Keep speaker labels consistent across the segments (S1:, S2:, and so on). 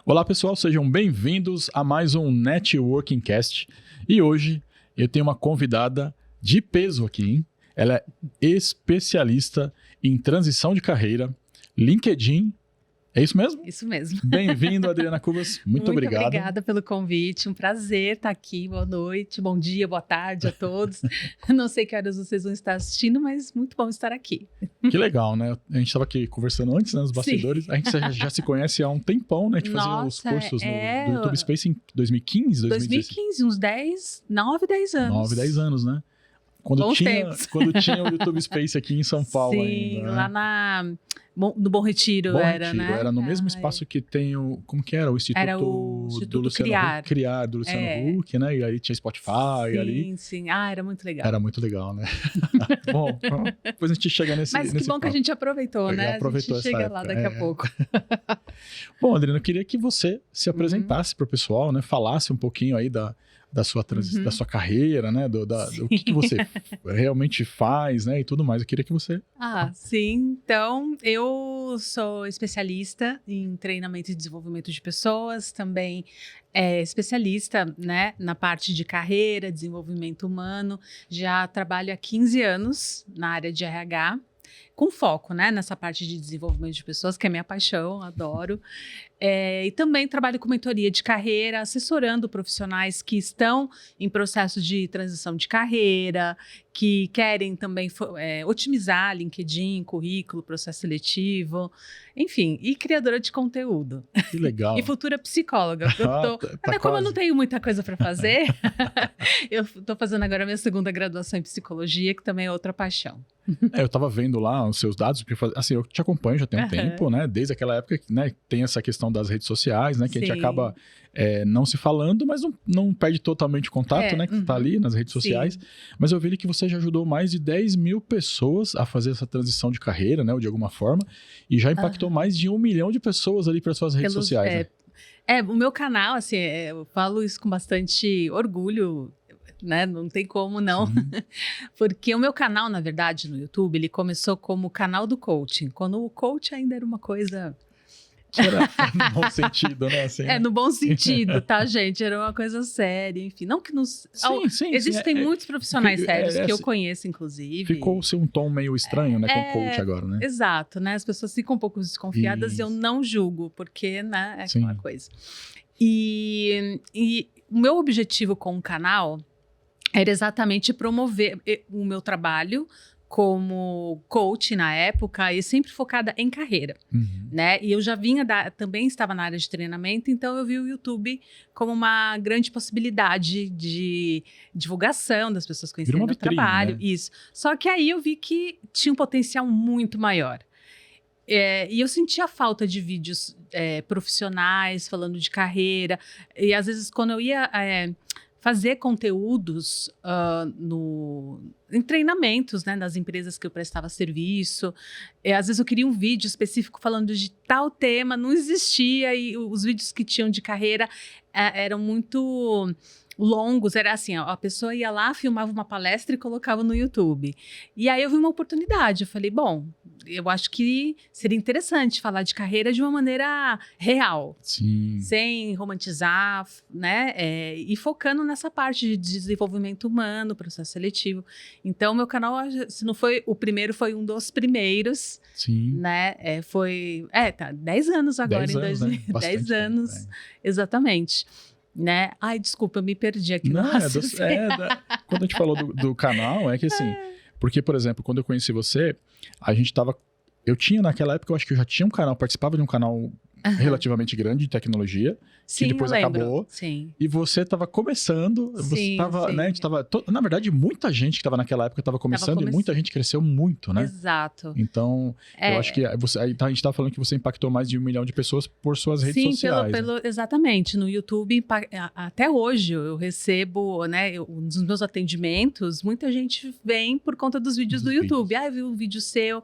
S1: Olá pessoal, sejam bem-vindos a mais um Networking Cast. E hoje eu tenho uma convidada de peso aqui, hein? Ela é especialista em transição de carreira, LinkedIn. É isso mesmo?
S2: Isso mesmo.
S1: Bem-vindo, Adriana Cubas. Muito obrigado.
S2: Muito obrigada pelo convite. Um prazer estar aqui. Boa noite, bom dia, boa tarde a todos. Não sei que horas vocês vão estar assistindo, mas muito bom estar aqui.
S1: Que legal, né? A gente estava aqui conversando antes, né, nos bastidores. Sim. A gente já se conhece há um tempão, né? A gente fazia os cursos do YouTube Space em 2015,
S2: 2015, uns 9, 10 anos.
S1: 9, 10 anos, né? Quando tinha o YouTube Space aqui em São Paulo.
S2: Sim,
S1: ainda,
S2: lá no Bom Retiro né?
S1: Era no mesmo espaço que tem o... Como que era? O Instituto,
S2: era o Instituto
S1: do Luciano Criar, do Luciano Huck, né? E aí tinha Spotify ali.
S2: Sim. Ah, era muito legal.
S1: Era muito legal, né? Bom, depois a gente chega nesse
S2: Mas que bom que a gente aproveitou, né?
S1: Aproveitou
S2: a gente chega lá daqui a pouco.
S1: Bom, Adriana, eu queria que você se apresentasse para o pessoal, né? Falasse um pouquinho aí da sua carreira, né? Do que você realmente faz, né? E tudo mais. Eu queria que você...
S2: Sim. Então, eu sou especialista em treinamento e desenvolvimento de pessoas, também especialista, né, na parte de carreira, desenvolvimento humano. Já trabalho há 15 anos na área de RH, com foco, né, nessa parte de desenvolvimento de pessoas, que é minha paixão, adoro. E também trabalho com mentoria de carreira, assessorando profissionais que estão em processo de transição de carreira, que querem também otimizar LinkedIn, currículo, processo seletivo, enfim, e criadora de conteúdo.
S1: Que legal.
S2: E futura psicóloga. Como eu não tenho muita coisa para fazer, eu estou fazendo agora a minha segunda graduação em psicologia, que também é outra paixão.
S1: Eu estava vendo lá os seus dados, porque assim, eu te acompanho já tem um tempo, né? Desde aquela época, né? Tem essa questão das redes sociais, né? Que a gente acaba não se falando, mas não perde totalmente o contato, né? Que tá ali nas redes sociais. Mas eu vi que você já ajudou mais de 10 mil pessoas a fazer essa transição de carreira, né? Ou de alguma forma. E já impactou mais de 1 milhão de pessoas ali para suas redes sociais, né?
S2: O meu canal, assim, eu falo isso com bastante orgulho, né? Não tem como não. Porque o meu canal, na verdade, no YouTube, ele começou como canal do coaching, quando o coach ainda era uma coisa...
S1: Que era no bom sentido, né? Assim,
S2: no bom sentido, tá, gente? Era uma coisa séria, enfim. Não que nos... Existem muitos profissionais sérios que eu conheço, inclusive.
S1: Ficou-se um tom meio estranho, né? Com o coach agora, né?
S2: Exato, né? As pessoas ficam um pouco desconfiadas e eu não julgo, porque, né? É aquela coisa. E o meu objetivo com o canal era exatamente promover o meu trabalho como coach na época e sempre focada em carreira, né? E eu já também estava na área de treinamento, então eu vi o YouTube como uma grande possibilidade de divulgação das pessoas conhecerem o meu trabalho. Né? Isso. Só que aí eu vi que tinha um potencial muito maior. E eu sentia falta de vídeos profissionais falando de carreira. E às vezes quando eu ia... fazer conteúdos em treinamentos, né, das empresas que eu prestava serviço. Às vezes eu queria um vídeo específico falando de tal tema, não existia, e os vídeos que tinham de carreira eram muito longos. Era assim, a pessoa ia lá, filmava uma palestra e colocava no YouTube. E aí eu vi uma oportunidade, eu falei, bom, eu acho que seria interessante falar de carreira de uma maneira real.
S1: Sim.
S2: Sem romantizar, né? E focando nessa parte de desenvolvimento humano, processo seletivo. Então, meu canal, se não foi o primeiro, foi um dos primeiros.
S1: Sim.
S2: Né? 10 anos agora,
S1: 10 anos, né?
S2: 10 anos, tempo, exatamente. Né? Ai, desculpa, eu me perdi aqui no raciocínio.
S1: Quando a gente falou do canal, é que assim... Porque, por exemplo, quando eu conheci você, eu tinha naquela época, eu acho que eu já tinha um canal, participava de um canal relativamente grande de tecnologia,
S2: Sim,
S1: que depois acabou.
S2: Sim.
S1: E você estava começando, você estava, né, a gente tava, na verdade, muita gente que estava naquela época estava começando e muita gente cresceu muito, né?
S2: Exato.
S1: Então, eu acho que a gente estava falando que você impactou mais de 1 milhão de pessoas por suas redes sociais.
S2: Exatamente. No YouTube, até hoje, eu recebo, né, nos meus atendimentos, muita gente vem por conta dos vídeos do YouTube. Eu vi um vídeo seu.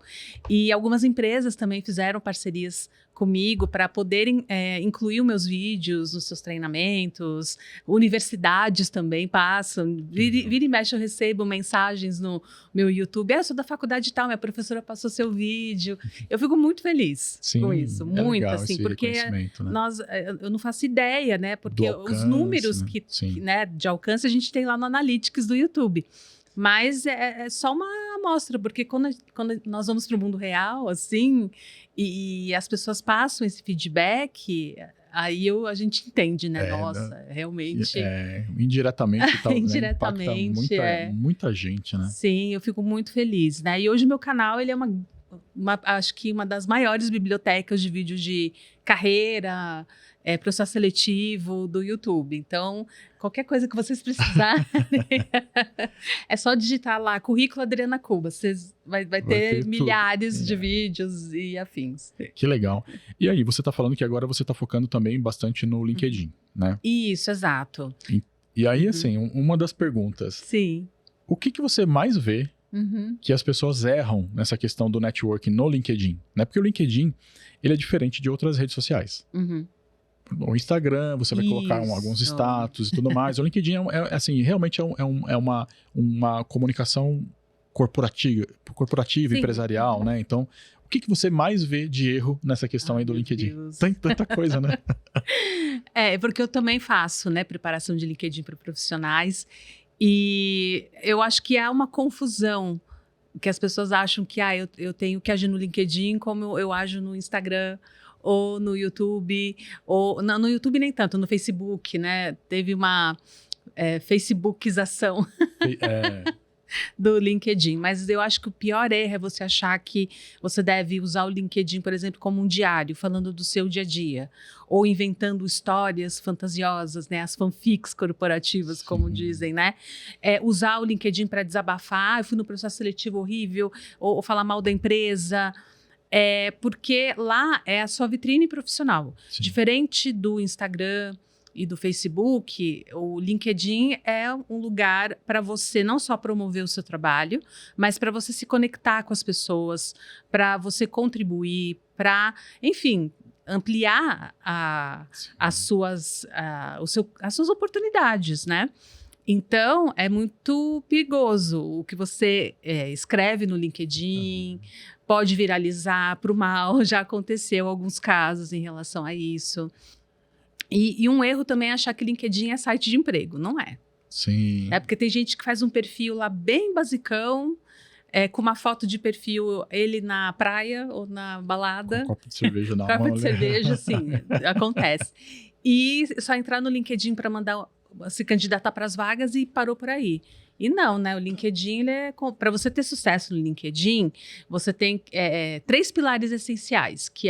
S2: E algumas empresas também fizeram parcerias comigo para poderem incluir os meus vídeos nos seus treinamentos. Universidades também passam. Vira e mexe, eu recebo mensagens no meu YouTube. Eu sou da faculdade tal, minha professora passou seu vídeo. Eu fico muito feliz com isso. Muito, assim, porque né? Eu não faço ideia, né? Porque alcance, os números né, de alcance a gente tem lá no Analytics do YouTube. Mas é só uma amostra, porque quando nós vamos para o mundo real, assim, e as pessoas passam esse feedback, aí a gente entende, né? Nossa, realmente...
S1: indiretamente, tal,
S2: indiretamente,
S1: né? Muita gente, né?
S2: Sim, eu fico muito feliz, né? E hoje o meu canal, ele é acho que uma das maiores bibliotecas de vídeos de carreira, processo seletivo do YouTube. Então, qualquer coisa que vocês precisarem, é só digitar lá, currículo Adriana Cuba. Vocês vai ter milhares de vídeos e afins.
S1: Que legal. E aí, você está falando que agora você está focando também bastante no LinkedIn, né?
S2: Isso, exato.
S1: E aí, assim, uma das perguntas.
S2: Sim.
S1: O que você mais vê que as pessoas erram nessa questão do networking no LinkedIn, né? Porque o LinkedIn, ele é diferente de outras redes sociais. No Instagram, você vai colocar alguns status e tudo mais. O LinkedIn assim, realmente é uma comunicação corporativa, empresarial, né? Então, o que você mais vê de erro nessa questão aí do LinkedIn? Tem tanta coisa, né?
S2: Porque eu também faço, né, preparação de LinkedIn para profissionais. E eu acho que há uma confusão, que as pessoas acham que eu tenho que agir no LinkedIn como eu ajo no Instagram ou no YouTube, ou não, no YouTube nem tanto, no Facebook, né? Teve uma Facebookização do LinkedIn, mas eu acho que o pior erro é você achar que você deve usar o LinkedIn, por exemplo, como um diário, falando do seu dia a dia, ou inventando histórias fantasiosas, né, as fanfics corporativas, como dizem, né, usar o LinkedIn para desabafar, eu fui no processo seletivo horrível, ou falar mal da empresa, porque lá é a sua vitrine profissional, diferente do Instagram e do Facebook. O LinkedIn é um lugar para você não só promover o seu trabalho, mas para você se conectar com as pessoas, para você contribuir, para, enfim, ampliar as suas oportunidades, né? Então, é muito perigoso o que você escreve no LinkedIn, pode viralizar para o mal, já aconteceu alguns casos em relação a isso. E um erro também é achar que LinkedIn é site de emprego. Não é.
S1: Sim.
S2: Porque tem gente que faz um perfil lá bem basicão, com uma foto de perfil, ele na praia ou na balada.
S1: Com um copo de cerveja na mão.
S2: Copo de cerveja, sim, acontece. E só entrar no LinkedIn para se candidatar para as vagas e parou por aí. E não, né? O LinkedIn, para você ter sucesso no LinkedIn, você tem 3 pilares essenciais, que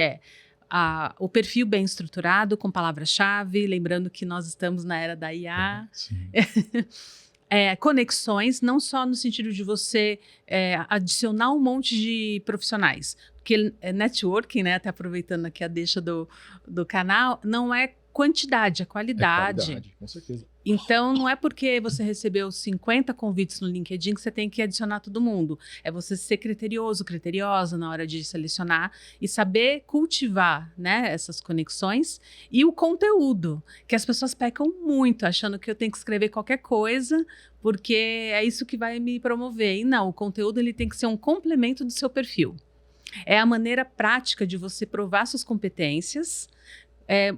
S2: o perfil bem estruturado, com palavra-chave, lembrando que nós estamos na era da IA. Conexões, não só no sentido de você adicionar um monte de profissionais, porque networking, né, até aproveitando aqui a deixa do canal, não é quantidade, é qualidade.
S1: Qualidade, com certeza.
S2: Então, não é porque você recebeu 50 convites no LinkedIn que você tem que adicionar todo mundo. É você ser criterioso, criteriosa na hora de selecionar e saber cultivar, né, essas conexões. E o conteúdo, que as pessoas pecam muito, achando que eu tenho que escrever qualquer coisa, porque é isso que vai me promover. E não, o conteúdo ele tem que ser um complemento do seu perfil. É a maneira prática de você provar suas competências,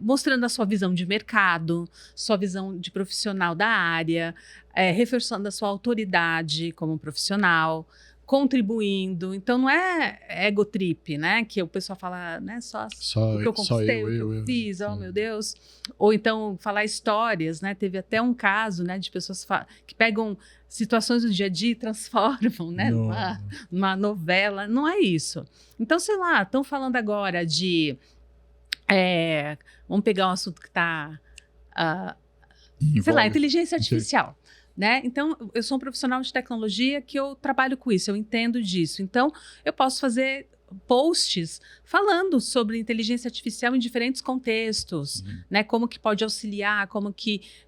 S2: mostrando a sua visão de mercado, sua visão de profissional da área, reforçando a sua autoridade como profissional, contribuindo. Então, não é ego trip, né? Que o pessoal fala, né? Só o que eu conquistei, o que eu fiz, oh meu Deus. Ou então, falar histórias, né? Teve até um caso, né? De pessoas que pegam situações do dia a dia e transformam, né? Numa novela. Não é isso. Então, sei lá, estão falando agora de... vamos pegar um assunto que está, sei lá, inteligência artificial, né? Então, eu sou um profissional de tecnologia que eu trabalho com isso, eu entendo disso. Então, eu posso fazer posts falando sobre inteligência artificial em diferentes contextos, né? Como que pode auxiliar,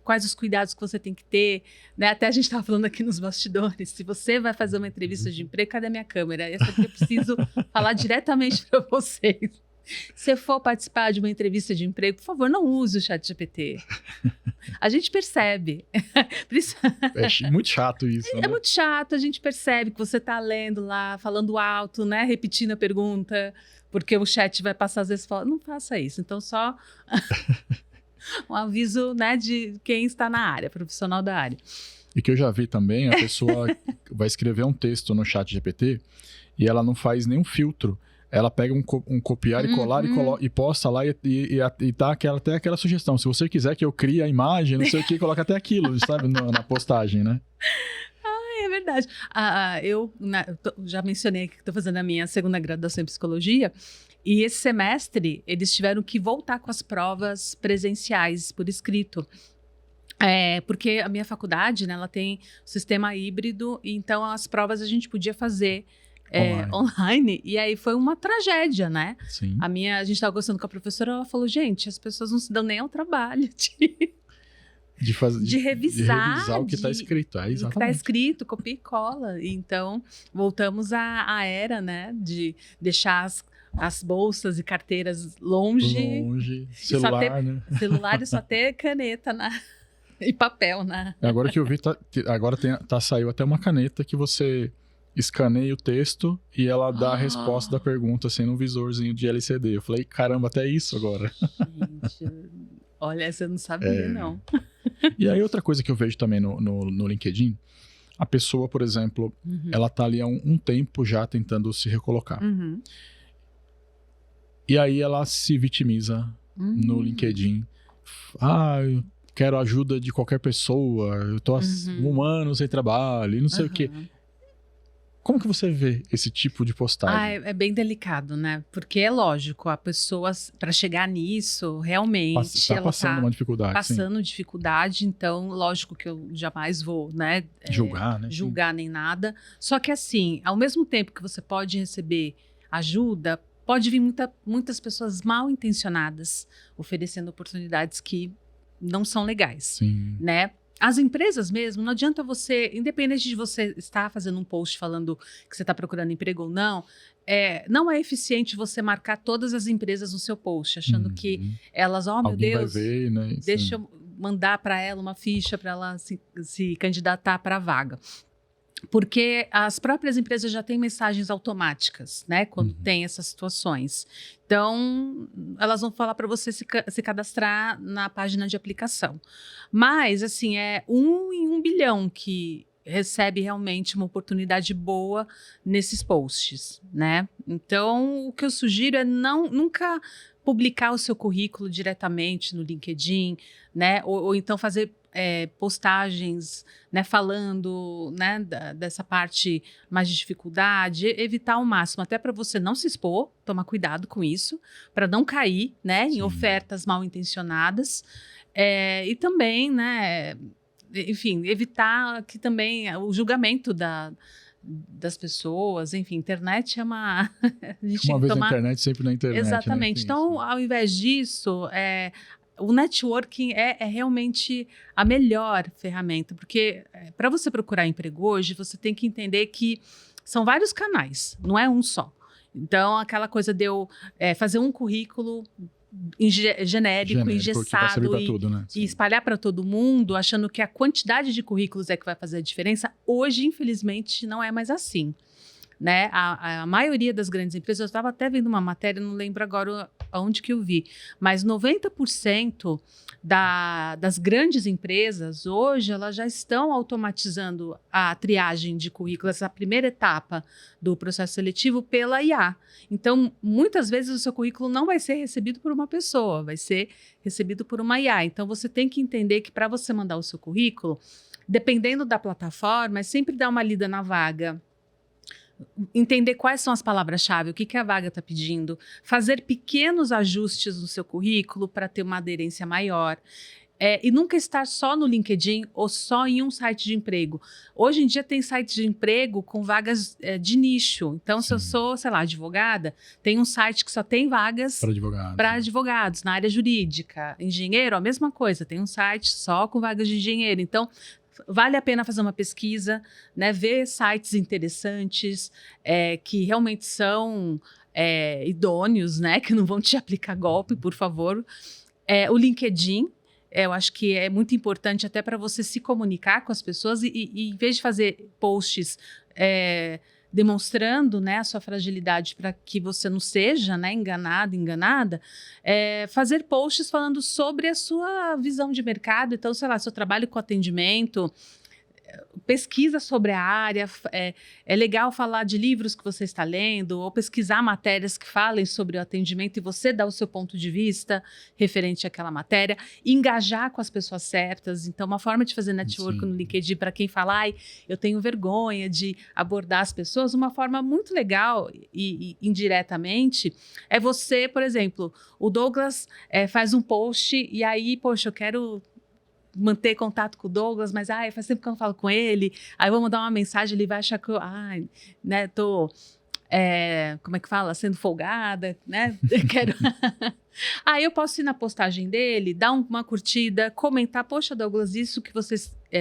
S2: quais os cuidados que você tem que ter, né? Até a gente estava falando aqui nos bastidores, se você vai fazer uma entrevista de emprego, cadê a minha câmera? Essa aqui eu preciso falar diretamente para vocês. Se for participar de uma entrevista de emprego, por favor, não use o ChatGPT. A gente percebe.
S1: É muito chato isso.
S2: É muito chato, a gente percebe que você está lendo lá, falando alto, né? Repetindo a pergunta, porque o chat vai passar às vezes e fala, não faça isso. Então, só um aviso, né, de quem está na área, profissional da área.
S1: E que eu já vi também, a pessoa vai escrever um texto no ChatGPT e ela não faz nenhum filtro. Ela pega um copiar e colar e posta lá e tá até aquela sugestão. Se você quiser que eu crie a imagem, não sei o que, coloca até aquilo, sabe, na postagem, né?
S2: É verdade. Eu já mencionei que estou fazendo a minha segunda graduação em psicologia e esse semestre eles tiveram que voltar com as provas presenciais por escrito. Porque a minha faculdade, né, ela tem sistema híbrido, então as provas a gente podia fazer online, e aí foi uma tragédia, né?
S1: Sim.
S2: A gente estava gostando com a professora, ela falou, gente, as pessoas não se dão nem ao trabalho de revisar
S1: o que está escrito.
S2: O que está escrito, copia e cola. Então, voltamos à era, né, de deixar as bolsas e carteiras longe.
S1: Celular, né?
S2: Celular e só ter caneta e papel, né?
S1: Agora que eu vi, saiu até uma caneta que você escaneia o texto e ela dá a resposta da pergunta, assim, num visorzinho de LCD. Eu falei, caramba, até isso agora.
S2: Gente, olha, essa eu não sabia, não.
S1: E aí, outra coisa que eu vejo também no LinkedIn, a pessoa, por exemplo, ela tá ali há um tempo já tentando se recolocar. E aí ela se vitimiza no LinkedIn. Eu quero ajuda de qualquer pessoa, eu tô há um ano sem trabalho, e não sei o quê. Como que você vê esse tipo de postagem?
S2: É bem delicado, né? Porque é lógico, a pessoa, para chegar nisso, realmente ela
S1: passando uma dificuldade.
S2: Passando dificuldade, então, lógico que eu jamais vou, né? Julgar nem nada. Só que assim, ao mesmo tempo que você pode receber ajuda, pode vir muitas pessoas mal intencionadas oferecendo oportunidades que não são legais,
S1: Sim.
S2: né? As empresas mesmo, não adianta você, independente de você estar fazendo um post falando que você está procurando emprego ou não, não é eficiente você marcar todas as empresas no seu post, achando que elas, meu Deus,
S1: vai ver, né?
S2: deixa eu mandar para ela uma ficha para ela se candidatar para a vaga. Porque as próprias empresas já têm mensagens automáticas, né? Quando tem essas situações. Então, elas vão falar para você se cadastrar na página de aplicação. Mas, assim, é 1 em 1 bilhão que recebe realmente uma oportunidade boa nesses posts, né? Então, o que eu sugiro é nunca publicar o seu currículo diretamente no LinkedIn, né? Ou então fazer postagens, né, falando, né, dessa parte mais de dificuldade, evitar ao máximo, até para você não se expor, tomar cuidado com isso, para não cair, né, em ofertas mal intencionadas, e também, né, enfim, evitar que também o julgamento das pessoas, enfim, internet é uma...
S1: Uma vez na internet, sempre na internet.
S2: Exatamente.
S1: Né?
S2: Então, ao invés disso, o networking é realmente a melhor ferramenta, porque para você procurar emprego hoje, você tem que entender que são vários canais, não é um só. Então, aquela coisa de eu fazer um currículo genérico, engessado
S1: tudo, né?
S2: E espalhar para todo mundo, achando que a quantidade de currículos é que vai fazer a diferença, hoje, infelizmente, não é mais assim. Né? A maioria das grandes empresas, eu estava até vendo uma matéria, não lembro agora onde que eu vi, mas 90% das grandes empresas, hoje, elas já estão automatizando a triagem de currículos, essa primeira etapa do processo seletivo pela IA. Então, muitas vezes o seu currículo não vai ser recebido por uma pessoa, vai ser recebido por uma IA. Então, você tem que entender que para você mandar o seu currículo, dependendo da plataforma, é sempre dar uma lida na vaga, entender quais são as palavras-chave, o que a vaga está pedindo, fazer pequenos ajustes no seu currículo para ter uma aderência maior. E nunca estar só no LinkedIn ou só em um site de emprego. Hoje em dia tem sites de emprego com vagas de nicho. Então, se eu sou, sei lá, advogada, tem um site que só tem vagas para advogados na área jurídica. Engenheiro, a mesma coisa, tem um site só com vagas de engenheiro. Então, vale a pena fazer uma pesquisa, né? Ver sites interessantes, que realmente são idôneos, né? Que não vão te aplicar golpe, por favor. O LinkedIn, eu acho que é muito importante até para você se comunicar com as pessoas e em vez de fazer posts demonstrando, né, a sua fragilidade para que você não seja, né, enganada, fazer posts falando sobre a sua visão de mercado. Então, sei lá, se eu trabalho com atendimento, pesquisa sobre a área, é legal falar de livros que você está lendo ou pesquisar matérias que falem sobre o atendimento e você dar o seu ponto de vista referente àquela matéria, engajar com as pessoas certas. Então, uma forma de fazer network no LinkedIn para quem fala, eu tenho vergonha de abordar as pessoas, uma forma muito legal e indiretamente é você, por exemplo, o Douglas faz um post e aí, poxa, eu quero manter contato com o Douglas, mas faz tempo que eu não falo com ele, aí eu vou mandar uma mensagem, ele vai achar que eu, né, tô, como é que fala? Sendo folgada, né? Quero... Aí eu posso ir na postagem dele, dar uma curtida, comentar, poxa, Douglas, isso que você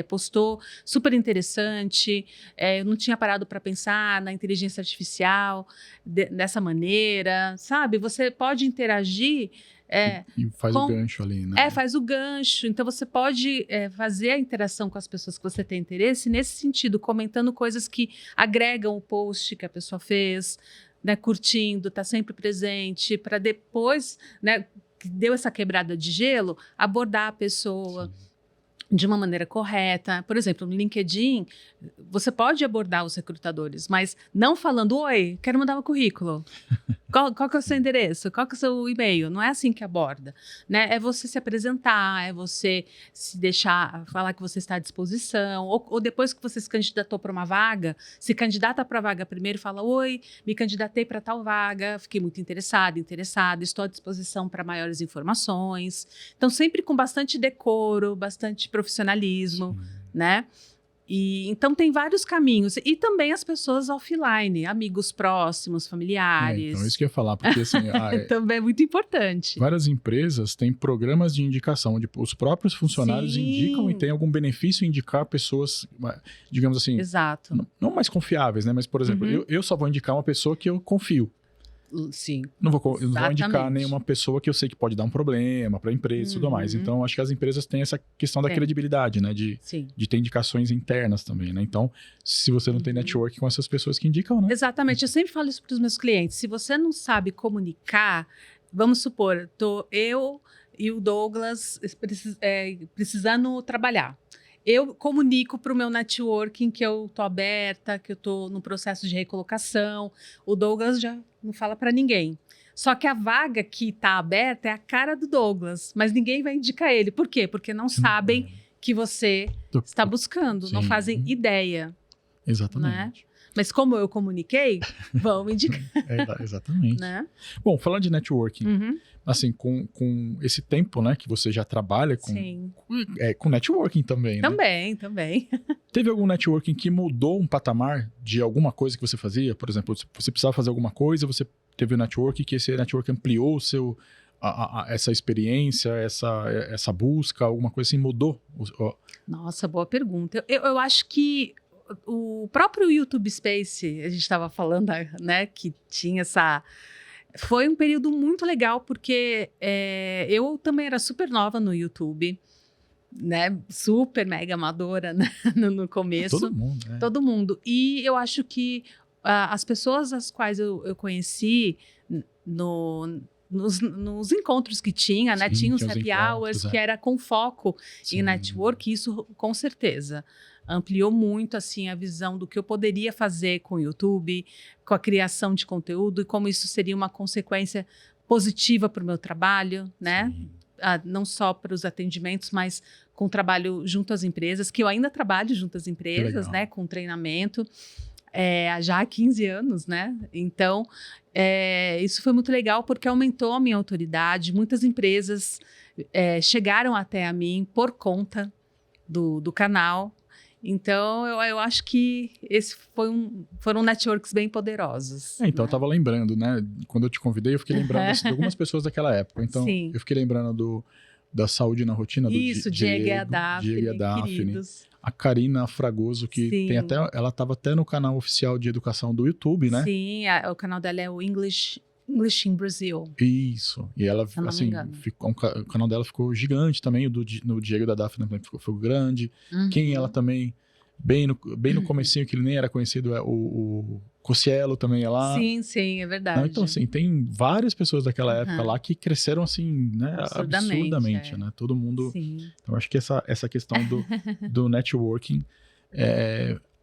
S2: postou, super interessante, eu não tinha parado para pensar na inteligência artificial dessa maneira, sabe? Você pode interagir
S1: e faz o gancho ali, né?
S2: Faz o gancho. Então, você pode fazer a interação com as pessoas que você tem interesse nesse sentido, comentando coisas que agregam o post que a pessoa fez, né, curtindo, tá sempre presente, para depois, né, que deu essa quebrada de gelo, abordar a pessoa. Sim. De uma maneira correta. Por exemplo, no LinkedIn, você pode abordar os recrutadores, mas não falando, oi, quero mandar meu currículo. Qual que é o seu endereço? Qual que é o seu e-mail? Não é assim que aborda, né? É você se apresentar, é você se deixar, falar que você está à disposição, ou depois que você se candidatou para uma vaga, se candidata para a vaga primeiro e fala, oi, me candidatei para tal vaga, fiquei muito interessada, estou à disposição para maiores informações. Então, sempre com bastante decoro, bastante profissionalismo, né? Então, tem vários caminhos. E também as pessoas offline, amigos próximos, familiares.
S1: Então, isso que eu ia falar, porque assim...
S2: também é muito importante.
S1: Várias empresas têm programas de indicação, onde os próprios funcionários indicam e tem algum benefício em indicar pessoas, digamos assim...
S2: Exato.
S1: Não mais confiáveis, né? Mas, por exemplo, eu só vou indicar uma pessoa que eu confio.
S2: Sim.
S1: Não vou indicar nenhuma pessoa que eu sei que pode dar um problema para a empresa e tudo mais. Então, acho que as empresas têm essa questão da credibilidade, né? De ter indicações internas também, né? Então, se você não tem network com essas pessoas que indicam, né?
S2: Exatamente. Eu sempre falo isso para os meus clientes. Se você não sabe comunicar, vamos supor, eu e o Douglas precisando trabalhar. Eu comunico para o meu networking que eu estou aberta, que eu estou no processo de recolocação. O Douglas já não fala para ninguém. Só que a vaga que está aberta é a cara do Douglas, mas ninguém vai indicar ele. Por quê? Porque não sabem que você está buscando, não fazem ideia.
S1: Exatamente.
S2: Né? Mas como eu comuniquei, vão me indicar.
S1: Exatamente.
S2: Né?
S1: Bom, falando de networking, assim, com esse tempo, né, que você já trabalha com networking também, né?
S2: Também.
S1: Teve algum networking que mudou um patamar de alguma coisa que você fazia? Por exemplo, você precisava fazer alguma coisa, você teve um networking que esse networking ampliou o seu... essa experiência, essa busca, alguma coisa assim, mudou?
S2: Nossa, boa pergunta. Eu acho que o próprio YouTube Space, a gente estava falando, né, que tinha essa... Foi um período muito legal, porque eu também era super nova no YouTube, né, super mega amadora, né, no começo.
S1: Todo mundo, né?
S2: Todo mundo. E eu acho que as pessoas as quais eu conheci nos encontros que tinha, né? Tinha os happy hours, que era com foco em network, isso com certeza ampliou muito assim a visão do que eu poderia fazer com o YouTube, com a criação de conteúdo e como isso seria uma consequência positiva para o meu trabalho, né? Não só para os atendimentos, mas com o trabalho junto às empresas, que eu ainda trabalho junto às empresas, né? Com treinamento. Já há 15 anos, né? Então, isso foi muito legal porque aumentou a minha autoridade. Muitas empresas chegaram até a mim por conta do canal. Então, eu acho que esse foram networks bem poderosos.
S1: Então,
S2: né?
S1: Eu estava lembrando, né? Quando eu te convidei, eu fiquei lembrando de algumas pessoas daquela época. Então, eu fiquei lembrando da Saúde na Rotina, do
S2: Diego e a Daphne, queridos.
S1: a Karina Fragoso, que tem até, ela estava até no canal oficial de educação do YouTube, né?
S2: Sim, o canal dela é o English in Brazil.
S1: Isso. E ela, assim, o canal dela ficou gigante também, no Diego da Daphne também ficou grande. Quem ela também, bem no comecinho, que ele nem era conhecido, é o Cossielo também é lá.
S2: Sim, é verdade.
S1: Então, assim, tem várias pessoas daquela época lá que cresceram, assim, né, absurdamente, né? Todo mundo...
S2: Sim.
S1: Então, acho que essa questão do networking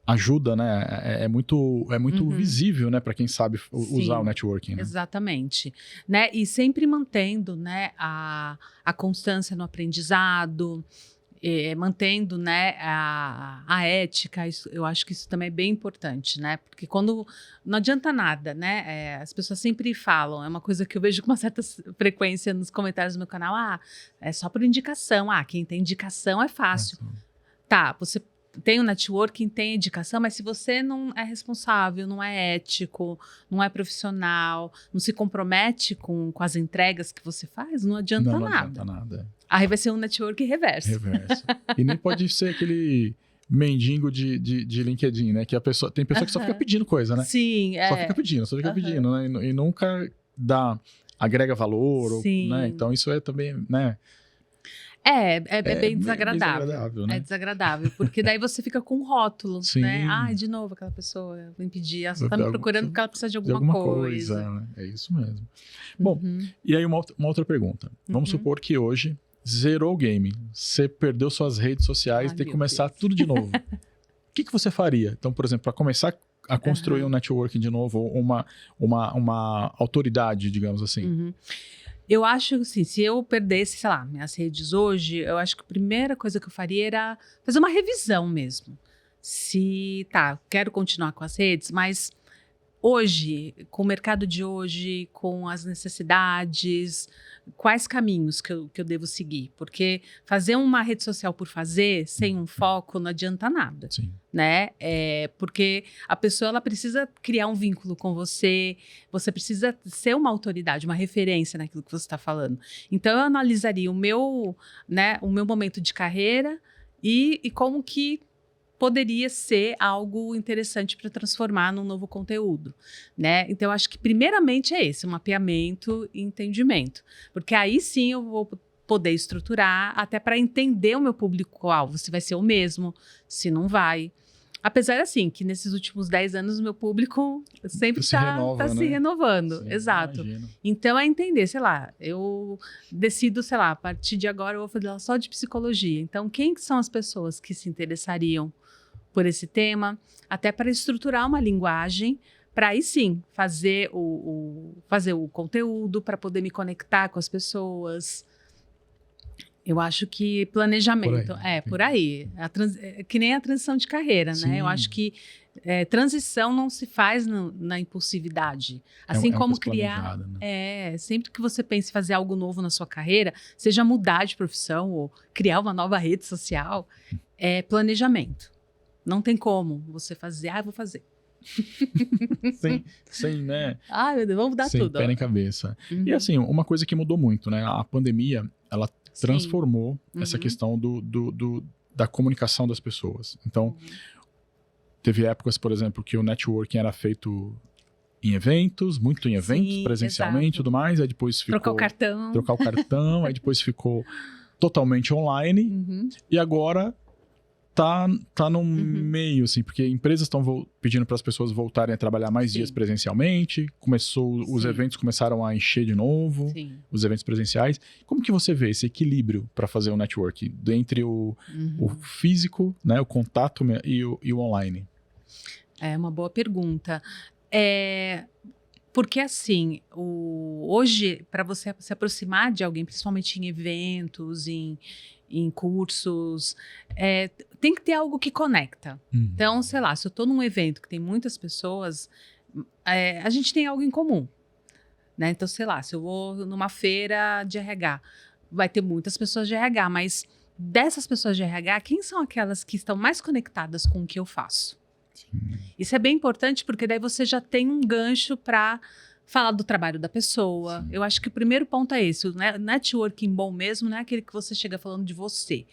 S1: ajuda, né? É muito visível, né? Para quem sabe usar o networking, né?
S2: Exatamente. Né? E sempre mantendo, né, a constância no aprendizado, mantendo, né, a ética. Eu acho que isso também é bem importante, né? Porque quando não adianta nada, né? As pessoas sempre falam, é uma coisa que eu vejo com uma certa frequência nos comentários do meu canal, é só por indicação, quem tem indicação é fácil. Tá, você tem o networking, tem a indicação, mas se você não é responsável, não é ético, não é profissional, não se compromete com as entregas que você faz, não adianta nada. Não adianta nada. Aí vai ser um network reverso.
S1: E nem pode ser aquele mendigo de LinkedIn, né? Que tem pessoa que só fica pedindo coisa, né?
S2: Sim,
S1: Só fica pedindo, né? E nunca agrega valor, né? Então isso é também, né?
S2: É bem desagradável.
S1: Desagradável, né?
S2: É desagradável, porque daí você fica com um rótulo,
S1: Sim.
S2: né? De novo aquela pessoa, vem pedir, ela só tá me procurando porque ela precisa de alguma coisa.
S1: Né? É isso mesmo. Bom, e aí uma outra pergunta. Vamos supor que hoje zerou o game, você perdeu suas redes sociais e tem que começar tudo de novo. O que você faria? Então, por exemplo, para começar a construir um networking de novo, ou uma autoridade, digamos assim.
S2: Eu acho assim, se eu perdesse, sei lá, minhas redes hoje, eu acho que a primeira coisa que eu faria era fazer uma revisão mesmo. Quero continuar com as redes, mas hoje, com o mercado de hoje, com as necessidades, quais caminhos que eu devo seguir? Porque fazer uma rede social por fazer, sem um foco, não adianta nada.
S1: Sim.
S2: Né? Porque a pessoa ela precisa criar um vínculo com você, você precisa ser uma autoridade, uma referência naquilo que você está falando. Então, eu analisaria o meu momento de carreira e como que poderia ser algo interessante para transformar num novo conteúdo, né? Então, eu acho que primeiramente é esse, um mapeamento e entendimento. Porque aí sim eu vou poder estruturar até para entender o meu público-alvo, se vai ser o mesmo, se não vai. Apesar, assim, que nesses últimos 10 anos o meu público sempre está se renovando. Sim, exato. Imagino. Então, é entender, sei lá, eu decido, sei lá, a partir de agora eu vou fazer só de psicologia. Então, quem são as pessoas que se interessariam por esse tema? Até para estruturar uma linguagem, para aí sim fazer o conteúdo, para poder me conectar com as pessoas. Eu acho que planejamento por aí. Que nem a transição de carreira, sim, né? Eu acho que transição não se faz na impulsividade. Assim como criar... Né? Sempre que você pense em fazer algo novo na sua carreira, seja mudar de profissão ou criar uma nova rede social, é planejamento. Não tem como você fazer, eu vou fazer.
S1: sem, né?
S2: Meu Deus, vamos mudar tudo.
S1: Sem pé nem cabeça. E assim, uma coisa que mudou muito, né? A pandemia, ela transformou essa questão da comunicação das pessoas. Então, teve épocas, por exemplo, que o networking era feito em eventos, muito em eventos, presencialmente e tudo mais. Aí depois ficou... Trocar o cartão. Aí depois ficou totalmente online. E agora tá no meio, assim, porque empresas estão pedindo para as pessoas voltarem a trabalhar mais dias presencialmente, os eventos começaram a encher de novo, os eventos presenciais. Como que você vê esse equilíbrio para fazer o network entre o físico, né, o contato e o online?
S2: É uma boa pergunta. Porque assim, hoje, para você se aproximar de alguém, principalmente em eventos, em cursos, tem que ter algo que conecta. Então, sei lá, se eu estou num evento que tem muitas pessoas, a gente tem algo em comum, né? Então, sei lá, se eu vou numa feira de RH, vai ter muitas pessoas de RH, mas dessas pessoas de RH, quem são aquelas que estão mais conectadas com o que eu faço? Sim. Isso é bem importante, porque daí você já tem um gancho para falar do trabalho da pessoa. Sim. Eu acho que o primeiro ponto é esse. O networking bom mesmo não é aquele que você chega falando de você,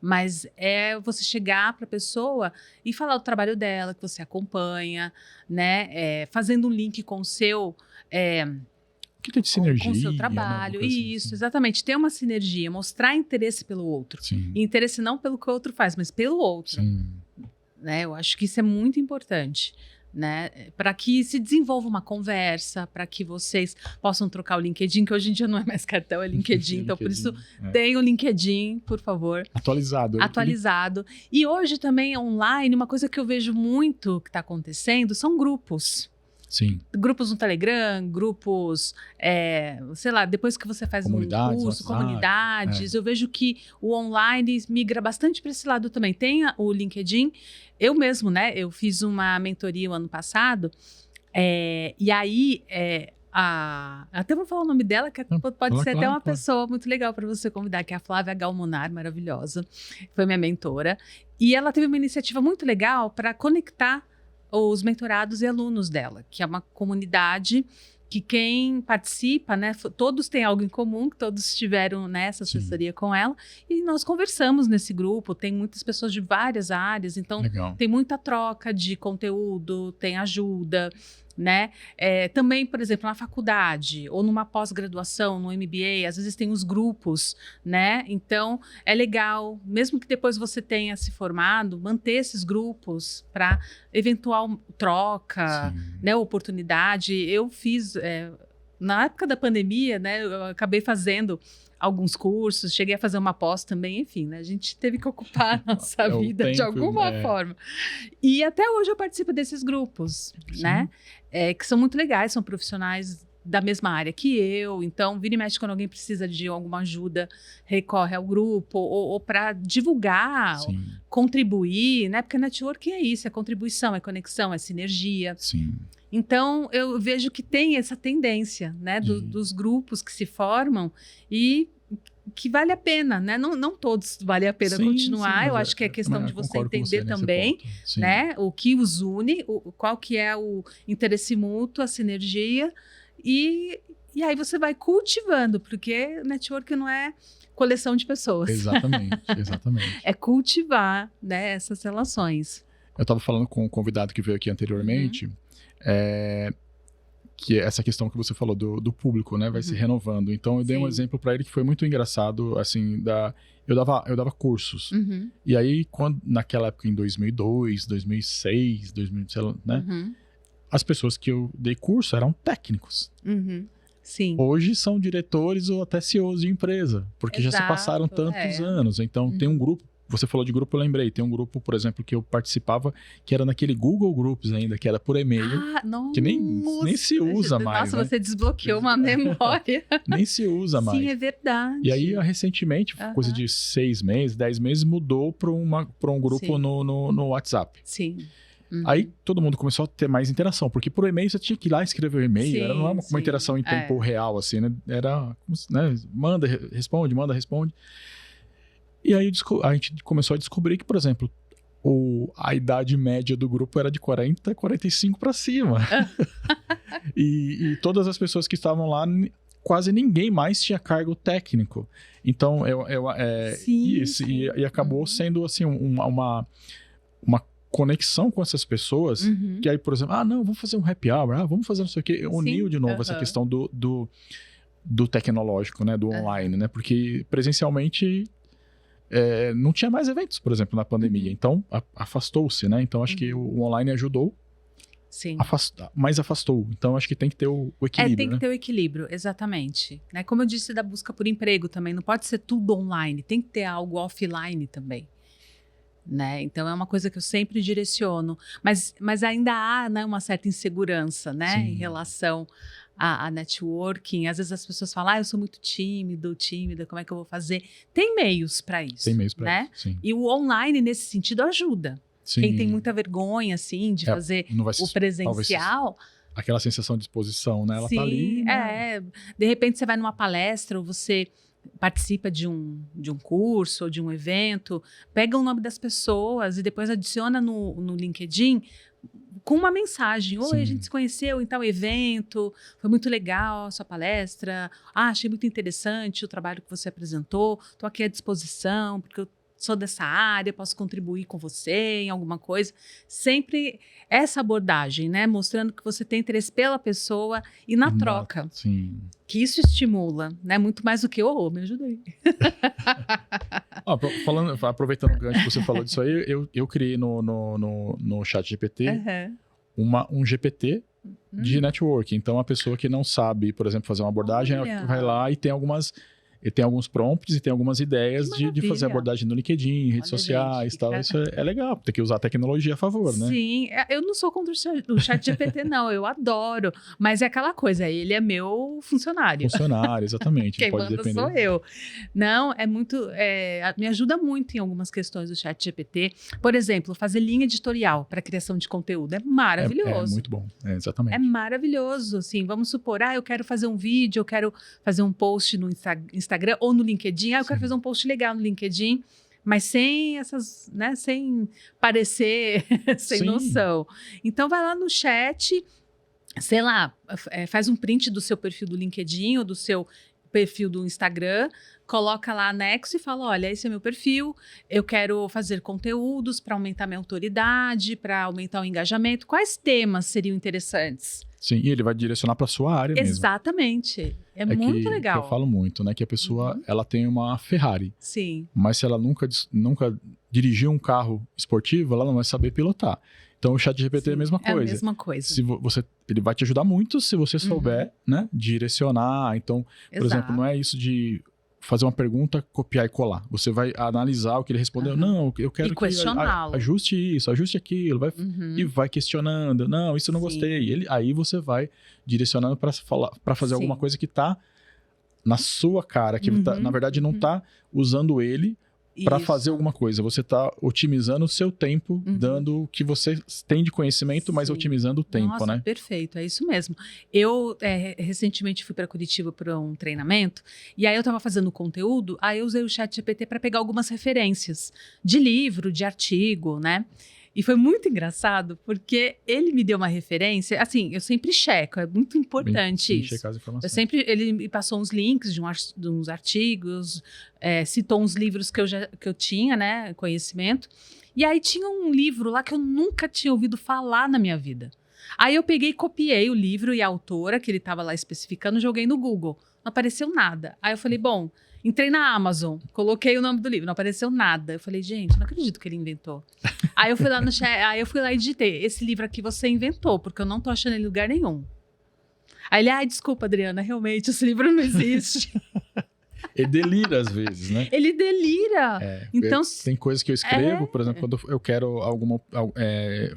S2: Mas é você chegar para a pessoa e falar do trabalho dela, que você acompanha, né? Fazendo um link com o seu...
S1: que tem de sinergia,
S2: com o seu trabalho.
S1: Né?
S2: Isso,
S1: assim.
S2: Exatamente. Ter uma sinergia, mostrar interesse pelo outro.
S1: Sim.
S2: E interesse não pelo que o outro faz, mas pelo outro.
S1: Sim.
S2: Né? Eu acho que isso é muito importante. Né? Para que se desenvolva uma conversa, para que vocês possam trocar o LinkedIn, que hoje em dia não é mais cartão, é LinkedIn. Então, por isso, tem o LinkedIn, por favor. Atualizado. E hoje também, online, uma coisa que eu vejo muito que está acontecendo são grupos.
S1: Sim.
S2: Grupos no Telegram, grupos, sei lá, depois que você faz um curso, comunidades. Eu vejo que o online migra bastante para esse lado também. Tem o LinkedIn. Eu mesmo, né? Eu fiz uma mentoria o ano passado. E aí, até vou falar o nome dela, que pode ser até uma pessoa muito legal para você convidar, que é a Flávia Galmonar, maravilhosa. Foi minha mentora. E ela teve uma iniciativa muito legal para conectar os mentorados e alunos dela, que é uma comunidade que quem participa, né, todos têm algo em comum, que todos tiveram nessa assessoria com ela, e nós conversamos nesse grupo, tem muitas pessoas de várias áreas, então tem muita troca de conteúdo, tem ajuda, né? Também, por exemplo, na faculdade ou numa pós-graduação, no MBA, às vezes tem os grupos, né? Então, é legal, mesmo que depois você tenha se formado, manter esses grupos para eventual troca, né? Oportunidade. Eu fiz, na época da pandemia, né? Eu acabei fazendo alguns cursos, cheguei a fazer uma pós também, enfim, né? A gente teve que ocupar a nossa vida de alguma forma. E até hoje eu participo desses grupos, né? Que são muito legais, são profissionais da mesma área que eu, então vira e mexe quando alguém precisa de alguma ajuda, recorre ao grupo, ou para divulgar, contribuir, né? Porque networking é isso, é contribuição, é conexão, é sinergia. Então, eu vejo que tem essa tendência, né, dos grupos que se formam e que vale a pena, né? Não todos vale a pena continuar. Eu acho que é questão de você entender também, né, o que os une, qual que é o interesse mútuo, a sinergia, e aí você vai cultivando, porque network não é coleção de pessoas.
S1: Exatamente.
S2: É cultivar, né, essas relações.
S1: Eu estava falando com um convidado que veio aqui anteriormente, que é essa questão que você falou do público, né? Vai se renovando. Então, eu dei um exemplo para ele que foi muito engraçado, assim, eu dava cursos. E aí, naquela época, em 2002, 2006, 2000, né? As pessoas que eu dei curso eram técnicos.
S2: Sim.
S1: Hoje são diretores ou até CEOs de empresa, porque já se passaram tantos anos. Então, tem um grupo. Você falou de grupo, eu lembrei. Tem um grupo, por exemplo, que eu participava, que era naquele Google Groups ainda, que era por e-mail, que nem se usa mais.
S2: Nossa, você desbloqueou uma memória.
S1: Nem se usa mais.
S2: Sim, é verdade.
S1: E aí, recentemente, coisa de 6 meses, 10 meses, mudou para um grupo no WhatsApp.
S2: Sim.
S1: Aí todo mundo começou a ter mais interação, porque por e-mail você tinha que ir lá escrever o e-mail, não era uma interação em tempo real, assim, né? Era, né? Manda, responde. E aí a gente começou a descobrir que, por exemplo, a idade média do grupo era de 40, 45 para cima. e todas as pessoas que estavam lá, quase ninguém mais tinha cargo técnico. Então, e acabou sendo assim, uma conexão com essas pessoas, que aí, por exemplo, não, vamos fazer um happy hour, vamos fazer não sei o quê. Uniu de novo essa questão do tecnológico, né, do online, né? Porque presencialmente não tinha mais eventos, por exemplo, na pandemia. Então, afastou-se, né? Então, acho que o online ajudou, mas afastou. Então, acho que tem que ter o equilíbrio,
S2: tem que ter o equilíbrio, exatamente. Né? Como eu disse da busca por emprego também, não pode ser tudo online, tem que ter algo offline também. Né? Então, é uma coisa que eu sempre direciono. Mas ainda há, né, uma certa insegurança, né, em relação a networking. Às vezes as pessoas falam, eu sou muito tímida, como é que eu vou fazer? Tem meios para isso.
S1: Tem meios para
S2: né?
S1: isso, sim.
S2: E o online, nesse sentido, ajuda.
S1: Sim.
S2: Quem tem muita vergonha, assim, de fazer o presencial...
S1: Aquela sensação de exposição, né? Ela tá ali... Né?
S2: De repente você vai numa palestra ou você participa de um curso ou de um evento, pega o nome das pessoas e depois adiciona no LinkedIn com uma mensagem. Oi, a gente se conheceu em tal evento, foi muito legal a sua palestra, achei muito interessante o trabalho que você apresentou, estou aqui à disposição, porque eu sou dessa área, posso contribuir com você em alguma coisa. Sempre essa abordagem, né? Mostrando que você tem interesse pela pessoa e na troca.
S1: Sim.
S2: Que isso estimula, né? Muito mais do que, me ajuda aí.
S1: Aproveitando o gancho que você falou disso aí, eu criei no ChatGPT um GPT de networking. Então, a pessoa que não sabe, por exemplo, fazer uma abordagem, ela vai lá e tem alguns prompts e tem algumas ideias de fazer abordagem no LinkedIn, redes sociais e tal. Isso é legal, tem que usar a tecnologia a favor, né?
S2: Sim, eu não sou contra o ChatGPT, não, eu adoro. Mas é aquela coisa, ele é meu funcionário.
S1: Funcionário, exatamente.
S2: Quem
S1: pode
S2: manda
S1: depender.
S2: sou eu. Não, me ajuda muito em algumas questões do ChatGPT. Por exemplo, fazer linha editorial para criação de conteúdo é maravilhoso.
S1: É muito bom, exatamente.
S2: É maravilhoso, assim, vamos supor, eu quero fazer um vídeo, eu quero fazer um post no Instagram ou no LinkedIn, eu quero fazer um post legal no LinkedIn, mas sem essas, né, sem parecer sem noção. Então vai lá no chat, sei lá, faz um print do seu perfil do LinkedIn ou do seu perfil do Instagram, coloca lá anexo e fala, olha, esse é meu perfil, eu quero fazer conteúdos para aumentar minha autoridade, para aumentar o engajamento. Quais temas seriam interessantes?
S1: Sim, e ele vai direcionar para sua área mesmo.
S2: Exatamente. É muito legal.
S1: Que eu falo muito, né? Que a pessoa, ela tem uma Ferrari.
S2: Sim.
S1: Mas se ela nunca dirigiu um carro esportivo, ela não vai saber pilotar. Então, o ChatGPT é a mesma coisa.
S2: É a mesma coisa.
S1: Ele vai te ajudar muito se você souber, né? Direcionar. Então, por exemplo, não é isso de fazer uma pergunta, copiar e colar. Você vai analisar o que ele respondeu. Não, eu quero que ajuste isso, ajuste aquilo. E vai questionando. Não, isso eu não gostei. Aí você vai direcionando para fazer alguma coisa que está na sua cara, que na verdade não está usando ele para fazer alguma coisa. Você está otimizando o seu tempo, dando o que você tem de conhecimento, mas otimizando o tempo,
S2: Nossa,
S1: né?
S2: Perfeito, é isso mesmo. Eu recentemente fui para Curitiba para um treinamento, e aí eu estava fazendo conteúdo, aí eu usei o ChatGPT para pegar algumas referências de livro, de artigo, né? E foi muito engraçado, porque ele me deu uma referência, assim, eu sempre checo, é muito importante isso.
S1: Checar as informações.
S2: Ele me passou uns links de uns artigos, citou uns livros que eu tinha, né, conhecimento. E aí tinha um livro lá que eu nunca tinha ouvido falar na minha vida. Aí eu peguei e copiei o livro e a autora, que ele estava lá especificando, joguei no Google. Não apareceu nada. Aí eu falei, bom, entrei na Amazon, coloquei o nome do livro, não apareceu nada. Eu falei, gente, não acredito que ele inventou. Aí eu fui lá no chat, e digitei, esse livro aqui você inventou, porque eu não tô achando ele em lugar nenhum. Aí ele, desculpa, Adriana, realmente esse livro não existe.
S1: Ele delira às vezes, né?
S2: Ele delira. Então,
S1: tem coisas que eu escrevo, por exemplo, quando eu quero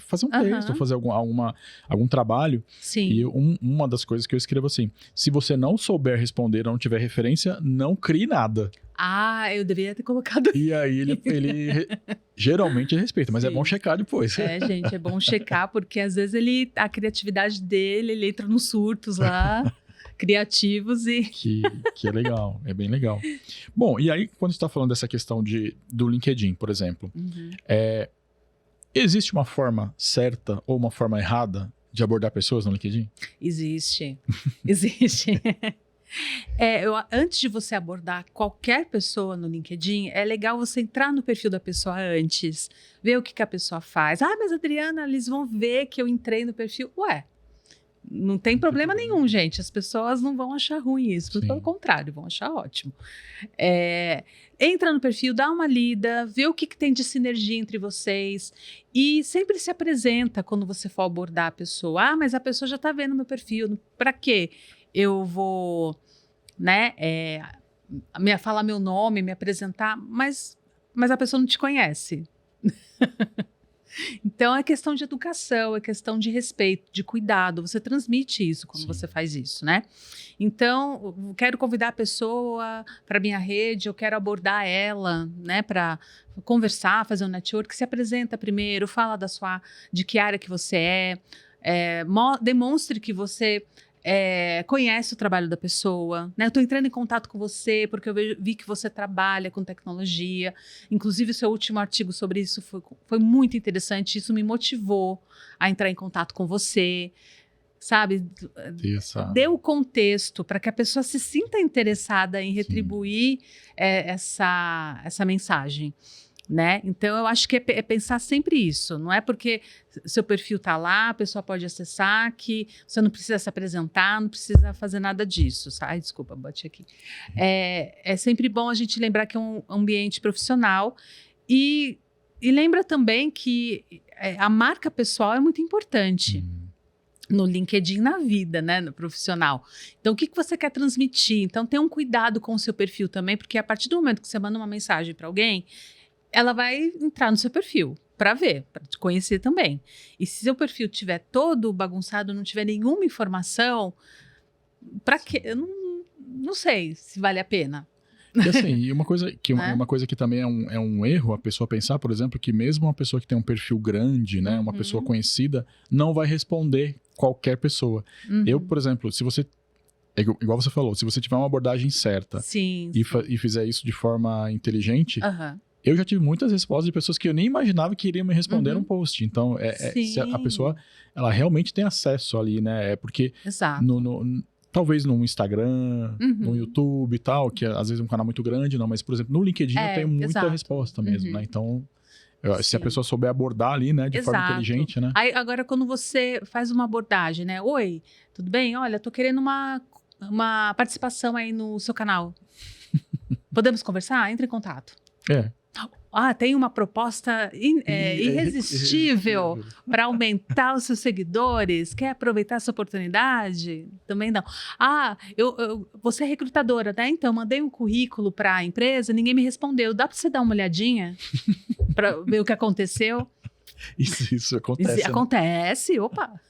S1: fazer um texto, fazer algum trabalho.
S2: Sim.
S1: E uma das coisas que eu escrevo assim, se você não souber responder ou não tiver referência, não crie nada.
S2: Eu deveria ter colocado.
S1: E aí ele geralmente respeita, mas é bom checar depois.
S2: Gente, é bom checar, porque às vezes a criatividade dele, ele entra nos surtos lá. Criativos
S1: que é legal, é bem legal. Bom, e aí quando você está falando dessa questão do LinkedIn, por exemplo, existe uma forma certa ou uma forma errada de abordar pessoas no LinkedIn?
S2: Existe. Antes de você abordar qualquer pessoa no LinkedIn, é legal você entrar no perfil da pessoa antes, ver o que a pessoa faz. Mas Adriana, eles vão ver que eu entrei no perfil. Não tem problema nenhum, gente. As pessoas não vão achar ruim isso. Pelo contrário, vão achar ótimo. Entra no perfil, dá uma lida, vê o que tem de sinergia entre vocês e sempre se apresenta quando você for abordar a pessoa. Mas a pessoa já está vendo meu perfil. Para quê? Eu vou, né, falar meu nome, me apresentar, mas a pessoa não te conhece. Então, é questão de educação, é questão de respeito, de cuidado. Você transmite isso quando você faz isso, né? Então, eu quero convidar a pessoa para minha rede, eu quero abordar ela, né? Para conversar, fazer um network. Se apresenta primeiro, fala de que área que você demonstre que você conhece o trabalho da pessoa, né? Eu estou entrando em contato com você porque eu vi que você trabalha com tecnologia. Inclusive, o seu último artigo sobre isso foi muito interessante. Isso me motivou a entrar em contato com você, sabe? Dê o contexto para que a pessoa se sinta interessada em retribuir essa mensagem. Né? Então, eu acho que é pensar sempre isso. Não é porque seu perfil está lá, a pessoa pode acessar, que você não precisa se apresentar, não precisa fazer nada disso. Ai, desculpa, bati aqui. É sempre bom a gente lembrar que é um ambiente profissional e lembra também que a marca pessoal é muito importante. No LinkedIn, na vida, né, no profissional. Então, o que você quer transmitir? Então, tenha um cuidado com o seu perfil também, porque a partir do momento que você manda uma mensagem para alguém, ela vai entrar no seu perfil para ver, para te conhecer também. E se seu perfil tiver todo bagunçado, não tiver nenhuma informação, para quê? Eu não sei se vale a pena.
S1: E assim, uma coisa que também é um erro a pessoa pensar, por exemplo, que mesmo uma pessoa que tem um perfil grande, né, uma pessoa conhecida, não vai responder qualquer pessoa. Eu, por exemplo, se você, igual você falou, se você tiver uma abordagem certa e fizer isso de forma inteligente, eu já tive muitas respostas de pessoas que eu nem imaginava que iriam me responder um post. Então, se a pessoa, ela realmente tem acesso ali, né? É porque talvez no Instagram, no YouTube e tal, que às vezes é um canal muito grande, não, mas, por exemplo, no LinkedIn eu tenho muita resposta mesmo, né? Então, se a pessoa souber abordar ali, né, de forma inteligente, né?
S2: Aí, agora, quando você faz uma abordagem, né? Oi, tudo bem? Olha, tô querendo uma participação aí no seu canal. Podemos conversar? Entre em contato. Tem uma proposta irresistível para aumentar os seus seguidores. Quer aproveitar essa oportunidade? Também não. Você é recrutadora, né? Então, mandei um currículo para a empresa, ninguém me respondeu. Dá para você dar uma olhadinha para ver o que aconteceu?
S1: Isso acontece.
S2: Isso acontece, opa!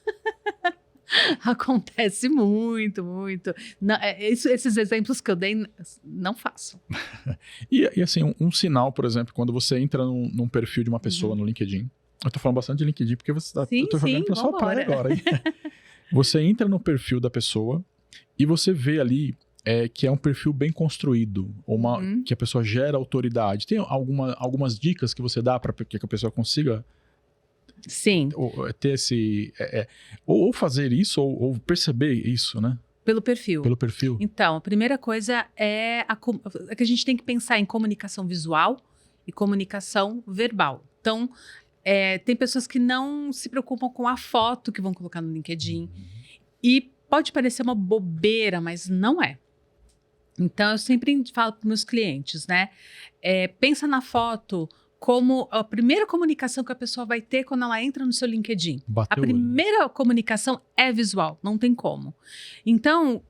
S2: Acontece muito, muito. Não, esses exemplos que eu dei, não faço.
S1: E assim, um sinal, por exemplo, quando você entra num perfil de uma pessoa no LinkedIn. Eu tô falando bastante de LinkedIn porque eu tô jogando pra sua praia agora. Hein? Você entra no perfil da pessoa e você vê ali que é um perfil bem construído, que a pessoa gera autoridade. Tem algumas dicas que você dá para que a pessoa consiga...
S2: Sim.
S1: Ter esse... ou fazer isso, ou perceber isso, né?
S2: Pelo perfil.
S1: Pelo perfil.
S2: Então, a primeira coisa é que a gente tem que pensar em comunicação visual e comunicação verbal. Então, tem pessoas que não se preocupam com a foto que vão colocar no LinkedIn. E pode parecer uma bobeira, mas não é. Então, eu sempre falo para os meus clientes, né? Pensa na foto como a primeira comunicação que a pessoa vai ter quando ela entra no seu LinkedIn. A primeira comunicação é visual, não tem como. Então,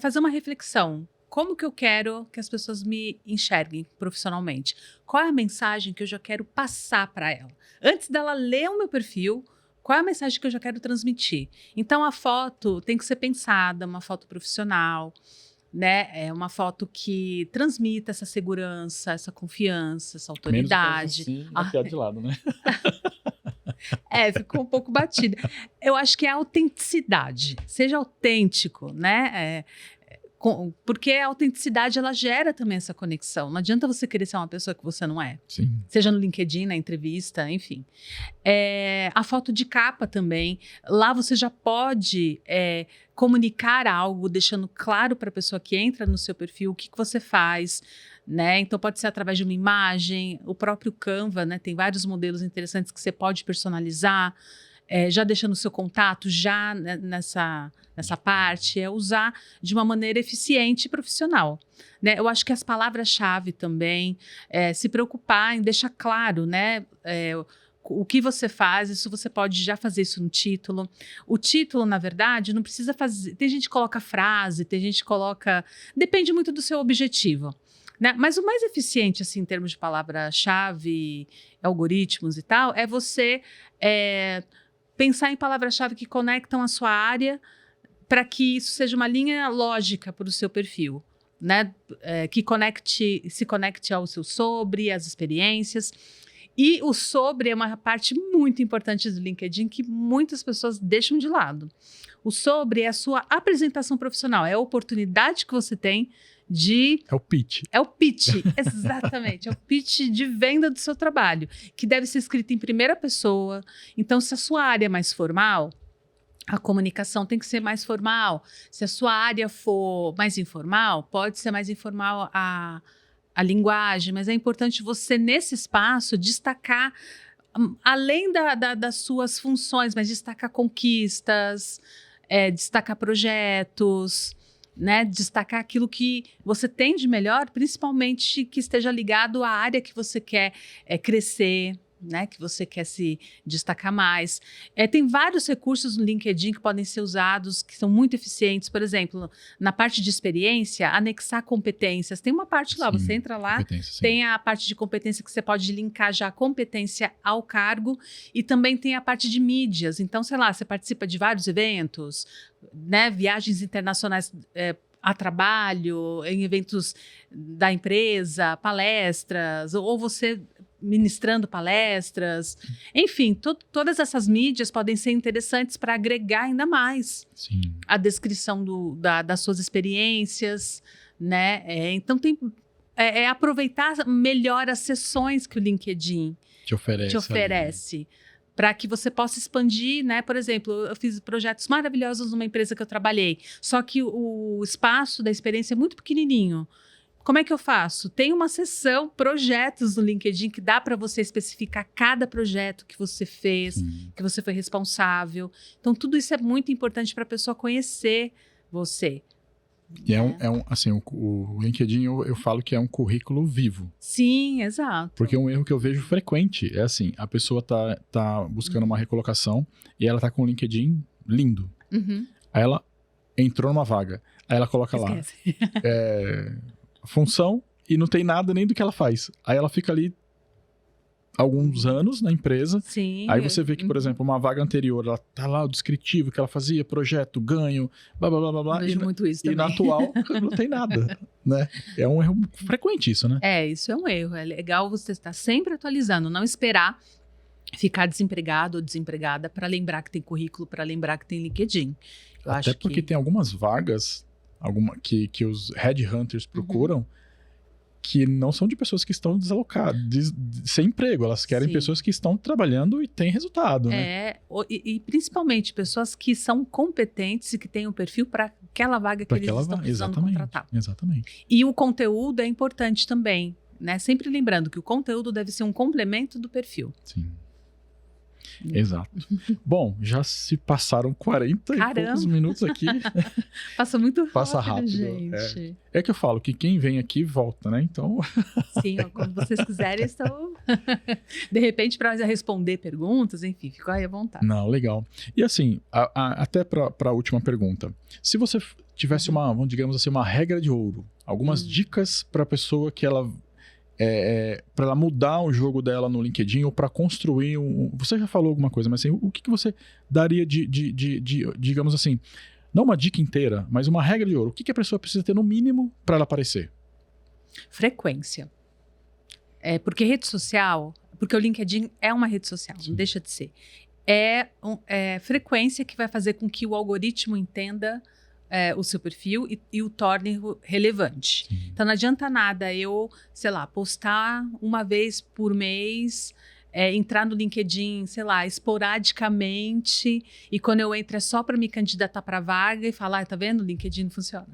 S2: fazer uma reflexão. Como que eu quero que as pessoas me enxerguem profissionalmente? Qual é a mensagem que eu já quero passar para ela? Antes dela ler o meu perfil, qual é a mensagem que eu já quero transmitir? Então, a foto tem que ser pensada, uma foto profissional, né? É uma foto que transmita essa segurança, essa confiança, essa autoridade.
S1: Assim, aqui de lado, né?
S2: Ficou um pouco batida. Eu acho que é a autenticidade. Seja autêntico, né? Porque a autenticidade, ela gera também essa conexão. Não adianta você querer ser uma pessoa que você não é.
S1: Sim.
S2: Seja no LinkedIn, na entrevista, enfim. A foto de capa também. Lá você já pode comunicar algo, deixando claro para a pessoa que entra no seu perfil o que você faz, né? Então, pode ser através de uma imagem. O próprio Canva, né? Tem vários modelos interessantes que você pode personalizar. Já deixando o seu contato já nessa parte, usar de uma maneira eficiente e profissional, né? Eu acho que as palavras-chave também, se preocupar em deixar claro, né? O que você faz, isso você pode já fazer isso no título. O título, na verdade, não precisa fazer... Tem gente que coloca frase, tem gente que coloca... Depende muito do seu objetivo, né? Mas o mais eficiente, assim, em termos de palavra-chave, algoritmos e tal, é você... pensar em palavras-chave que conectam a sua área para que isso seja uma linha lógica para o seu perfil, né? Que se conecte ao seu sobre, às experiências. E o sobre é uma parte muito importante do LinkedIn que muitas pessoas deixam de lado. O sobre é a sua apresentação profissional, é a oportunidade que você tem de...
S1: É o pitch.
S2: É o pitch, exatamente. É o pitch de venda do seu trabalho, que deve ser escrito em primeira pessoa. Então, se a sua área é mais formal, a comunicação tem que ser mais formal. Se a sua área for mais informal, pode ser mais informal a linguagem, mas é importante você, nesse espaço, destacar, além das suas funções, mas destacar conquistas, destacar projetos, né? Destacar aquilo que você tem de melhor, principalmente que esteja ligado à área que você quer crescer, né, que você quer se destacar mais. Tem vários recursos no LinkedIn que podem ser usados, que são muito eficientes. Por exemplo, na parte de experiência, anexar competências. Tem uma parte lá, você entra lá, tem a parte de competência que você pode linkar já a competência ao cargo, e também tem a parte de mídias. Então, sei lá, você participa de vários eventos, né, viagens internacionais a trabalho, em eventos da empresa, palestras, ou você ministrando palestras, enfim, todas essas mídias podem ser interessantes para agregar ainda mais a descrição das suas experiências, né? Então aproveitar melhor as sessões que o LinkedIn te oferece. Para que você possa expandir, né? Por exemplo, eu fiz projetos maravilhosos numa empresa que eu trabalhei, só que o espaço da experiência é muito pequenininho. Como é que eu faço? Tem uma seção projetos no LinkedIn que dá para você especificar cada projeto que você fez, que você foi responsável. Então, tudo isso é muito importante para a pessoa conhecer você.
S1: E assim, o LinkedIn eu falo que é um currículo vivo.
S2: Sim, exato.
S1: Porque um erro que eu vejo frequente é assim, a pessoa tá buscando uma recolocação e ela tá com o LinkedIn lindo. Aí ela entrou numa vaga, aí ela coloca lá função e não tem nada nem do que ela faz. Aí ela fica ali alguns anos na empresa.
S2: Sim.
S1: Aí você vê que, por exemplo, uma vaga anterior, ela tá lá o descritivo que ela fazia, projeto, ganho, blá, blá, blá, blá, blá.
S2: Vejo muito isso também.
S1: E na atual não tem nada, né? É um erro frequente isso, né?
S2: Isso é um erro. É legal você estar sempre atualizando, não esperar ficar desempregado ou desempregada para lembrar que tem currículo, para lembrar que tem LinkedIn.
S1: Até porque tem algumas vagas que os headhunters procuram que não são de pessoas que estão desalocadas, sem emprego. Elas querem pessoas que estão trabalhando e têm resultado, né?
S2: E principalmente pessoas que são competentes e que têm um perfil para aquela vaga que eles estão precisando contratar.
S1: Exatamente.
S2: E o conteúdo é importante também, né? Sempre lembrando que o conteúdo deve ser um complemento do perfil.
S1: Sim. Exato. Bom, já se passaram 40 e poucos minutos aqui.
S2: Passa muito rápido.
S1: Passa rápido,
S2: gente.
S1: É que eu falo que quem vem aqui volta, né? Então.
S2: Sim, quando vocês quiserem, estão. De repente, para responder perguntas, enfim, fica aí à vontade.
S1: Não, legal. E assim, até para a última pergunta. Se você tivesse digamos assim, uma regra de ouro, algumas dicas para a pessoa que ela. Para ela mudar o jogo dela no LinkedIn ou para construir Você já falou alguma coisa, mas assim, o que você daria de digamos assim, não uma dica inteira, mas uma regra de ouro? O que a pessoa precisa ter no mínimo para ela aparecer?
S2: Frequência. Porque rede social, porque o LinkedIn é uma rede social, não deixa de ser. Frequência que vai fazer com que o algoritmo entenda o seu perfil e o torne relevante. Sim. Então, não adianta nada eu, sei lá, postar uma vez por mês, entrar no LinkedIn, sei lá, esporadicamente, e quando eu entro é só para me candidatar para vaga e falar, tá vendo? O LinkedIn não funciona.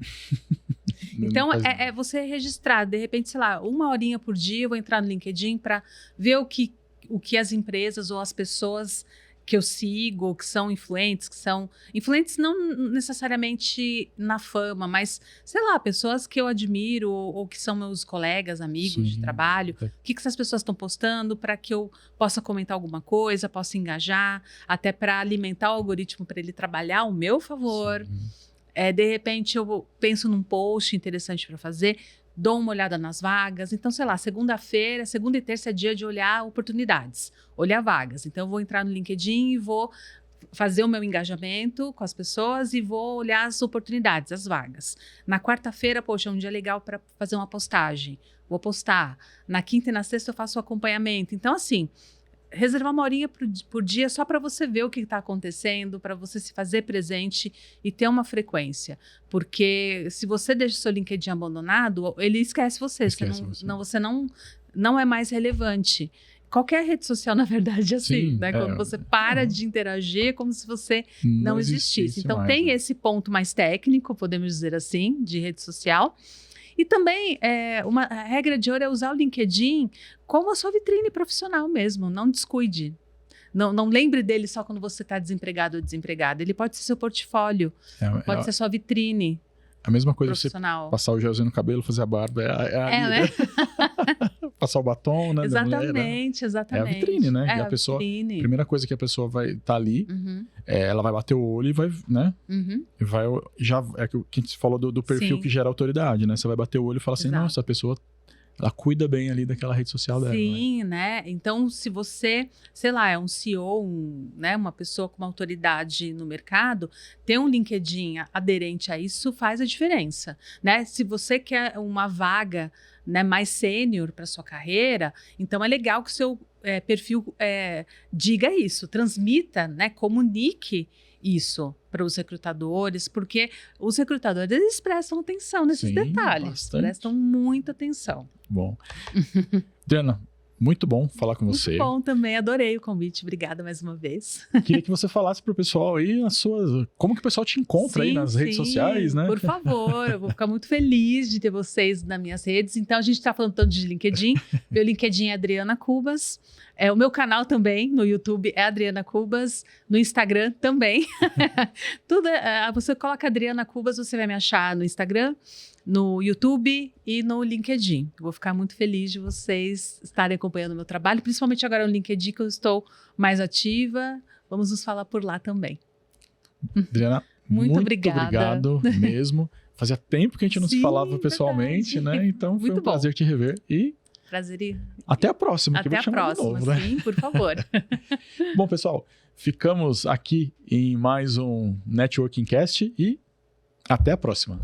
S2: Então, você registrar, de repente, sei lá, 1 horinha por dia eu vou entrar no LinkedIn para ver o que as empresas ou as pessoas que eu sigo, que são influentes não necessariamente na fama, mas, sei lá, pessoas que eu admiro ou que são meus colegas, amigos de trabalho. O que essas pessoas estão postando para que eu possa comentar alguma coisa, possa engajar, até para alimentar o algoritmo para ele trabalhar ao meu favor. De repente, eu penso num post interessante para fazer, dou uma olhada nas vagas. Então, sei lá, segunda e terça é dia de olhar oportunidades, olhar vagas. Então, eu vou entrar no LinkedIn e vou fazer o meu engajamento com as pessoas e vou olhar as oportunidades, as vagas. Na quarta-feira, poxa, é um dia legal para fazer uma postagem. Vou postar. Na quinta e na sexta eu faço o acompanhamento. Então, assim, reservar 1 horinha por dia só para você ver o que está acontecendo, para você se fazer presente e ter uma frequência. Porque se você deixa o seu LinkedIn abandonado, ele esquece você. Você não é mais relevante. Qualquer rede social, na verdade, é assim, né? Quando você para de interagir, é como se você não existisse. Então, tem esse ponto mais técnico, podemos dizer assim, de rede social. E também, uma regra de ouro é usar o LinkedIn como a sua vitrine profissional mesmo, não descuide. Não lembre dele só quando você está desempregado ou desempregada. Ele pode ser seu portfólio, pode ser sua vitrine.
S1: A mesma coisa você passar o gelzinho no cabelo, fazer a barba,
S2: né?
S1: Passar o batom, né?
S2: Exatamente, exatamente.
S1: É a vitrine, né? E a pessoa, a primeira coisa que a pessoa vai estar ali, ela vai bater o olho e vai, né? E vai, é que a gente falou do perfil que gera autoridade, né? Você vai bater o olho e falar assim, nossa, a pessoa, ela cuida bem ali daquela rede social dela.
S2: Sim, né? Então, se você, sei lá, é um CEO, né, uma pessoa com uma autoridade no mercado, ter um LinkedIn aderente a isso faz a diferença, né? Se você quer uma vaga, né, mais sênior para sua carreira, então é legal que o seu perfil diga isso, transmita, né, comunique isso para os recrutadores, porque os recrutadores, eles prestam atenção nesses detalhes, bastante. Prestam muita atenção.
S1: Bom. Adriana, muito bom falar com você.
S2: Muito bom também, adorei o convite, obrigada mais uma vez.
S1: Queria que você falasse pro pessoal aí como que o pessoal te encontra aí nas redes sociais, né?
S2: Por favor, eu vou ficar muito feliz de ter vocês nas minhas redes. Então, a gente está falando tanto de LinkedIn, meu LinkedIn é Adriana Cubas, o meu canal também, no YouTube é Adriana Cubas, no Instagram também. Tudo você coloca Adriana Cubas, você vai me achar no Instagram, no YouTube e no LinkedIn. Vou ficar muito feliz de vocês estarem acompanhando o meu trabalho, principalmente agora no LinkedIn, que eu estou mais ativa. Vamos nos falar por lá também.
S1: Adriana, muito obrigado mesmo. Fazia tempo que a gente não se falava pessoalmente, né? Então foi um prazer te rever e
S2: prazer.
S1: Até a próxima.
S2: Até a próxima, novo, né? Sim, por favor.
S1: Bom, pessoal, ficamos aqui em mais um Networking Cast e até a próxima.